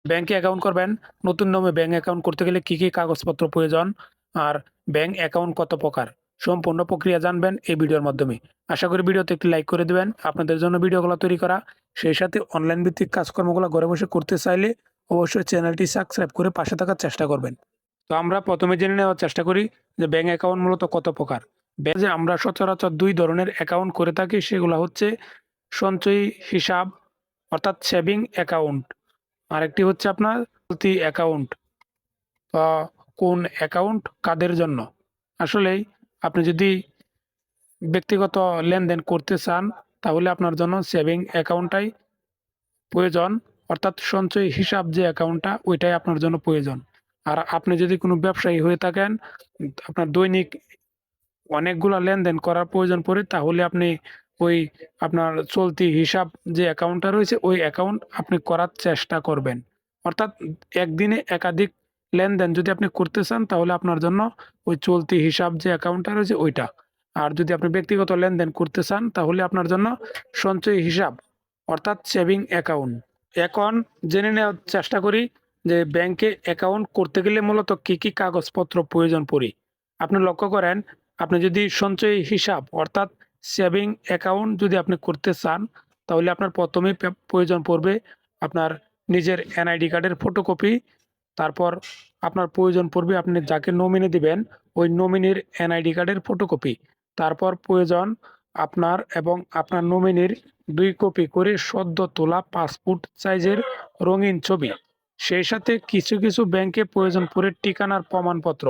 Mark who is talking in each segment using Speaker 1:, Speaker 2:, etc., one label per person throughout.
Speaker 1: ব্যাংকে অ্যাকাউন্ট করবেন, নতুন নিয়মে ব্যাংক অ্যাকাউন্ট করতে গেলে কি কি কাগজপত্র প্রয়োজন আর ব্যাংক অ্যাকাউন্ট কত প্রকার, সম্পূর্ণ প্রক্রিয়া জানবেন এই ভিডিওর মাধ্যমে। আশা করি ভিডিওতে একটি লাইক করে দিবেন। আপনাদের জন্য ভিডিওগুলো তৈরি করা, সেই সাথে অনলাইন ভিত্তিক কাজকর্মগুলো ঘরে বসে করতে চাইলে অবশ্যই চ্যানেলটি সাবস্ক্রাইব করে পাশে থাকার চেষ্টা করবেন। তো আমরা প্রথমে জেনে নেওয়ার চেষ্টা করি যে ব্যাংক অ্যাকাউন্ট মূলত কত প্রকার। ব্যাংকে আমরা সচরাচর দুই ধরনের অ্যাকাউন্ট করে থাকি, সেগুলো হচ্ছে সঞ্চয়ী হিসাব অর্থাৎ সেভিং অ্যাকাউন্ট, আরেকটি হচ্ছে আপনার চলতি অ্যাকাউন্ট। কোন অ্যাকাউন্ট কাদের জন্য? আসলেই আপনি যদি ব্যক্তিগত লেনদেন করতে চান তাহলে আপনার জন্য সেভিং অ্যাকাউন্টটাই প্রয়োজন, অর্থাৎ সঞ্চয় হিসাব যে অ্যাকাউন্টটা ওইটাই আপনার জন্য প্রয়োজন। আর আপনি যদি কোনো ব্যবসায়ী হয়ে থাকেন, আপনার দৈনিক অনেকগুলো লেনদেন করার প্রয়োজন পড়ে, তাহলে আপনি ওই আপনার চলতি হিসাব যে অ্যাকাউন্টটা রয়েছে ওই অ্যাকাউন্ট আপনি করার চেষ্টা করবেন। অর্থাৎ একদিনে একাধিক লেনদেন যদি আপনি করতে চান তাহলে আপনার জন্য ওই চলতি হিসাব যে অ্যাকাউন্টটা রয়েছে ওইটা। আর যদি আপনি ব্যক্তিগত লেনদেন করতে চান তাহলে আপনার জন্য সঞ্চয় হিসাব অর্থাৎ সেভিং অ্যাকাউন্ট। এখন জেনে নেওয়ার চেষ্টা করি যে ব্যাংকে অ্যাকাউন্ট করতে গেলে মূলত কি কি কাগজপত্র প্রয়োজন পড়ে। আপনি লক্ষ্য করেন, আপনি যদি সঞ্চয়ী হিসাব অর্থাৎ সেভিং অ্যাকাউন্ট যদি আপনি করতে চান তাহলে আপনার প্রথমেই প্রয়োজন পড়বে আপনার নিজের এনআইডি কার্ডের ফটোকপি। তারপর আপনার প্রয়োজন পড়বে আপনি যাকে নমিনি দিবেন ওই নমিনির এনআইডি কার্ডের ফটোকপি। তারপর প্রয়োজন আপনার এবং আপনার নমিনির 2 কপি করে সদ্য তোলা পাসপোর্ট সাইজের রঙিন ছবি। সেই সাথে কিছু কিছু ব্যাংকে প্রয়োজন পড়ে ঠিকানার প্রমাণপত্র।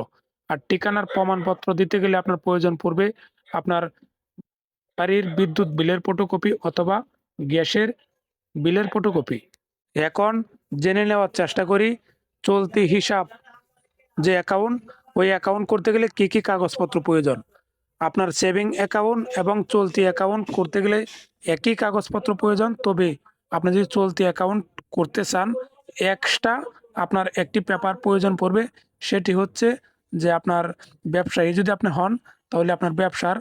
Speaker 1: আর ঠিকানার প্রমাণপত্র দিতে গেলে আপনার প্রয়োজন পড়বে আপনার বাড়ির বিদ্যুৎ বিলের ফটোকপি অথবা গ্যাসের বিলের ফটোকপি। এখন জেনে নেওয়ার চেষ্টা করি চলতি হিসাব যে অ্যাকাউন্ট ওই অ্যাকাউন্ট করতে গেলে কি কি কাগজপত্র প্রয়োজন। আপনার সেভিং অ্যাকাউন্ট এবং চলতি অ্যাকাউন্ট করতে গেলে একই কাগজপত্র প্রয়োজন, তবে আপনি যদি চলতি অ্যাকাউন্ট করতে চান এক্সট্রা আপনার একটি পেপার প্রয়োজন পড়বে। সেটি হচ্ছে যে আপনার ব্যবসায়ী যদি আপনি হন তাহলে আপনার ব্যবসার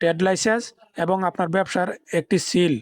Speaker 1: ট্রেড লাইসেন্স এবং আপনার ব্যবসার একটি সিল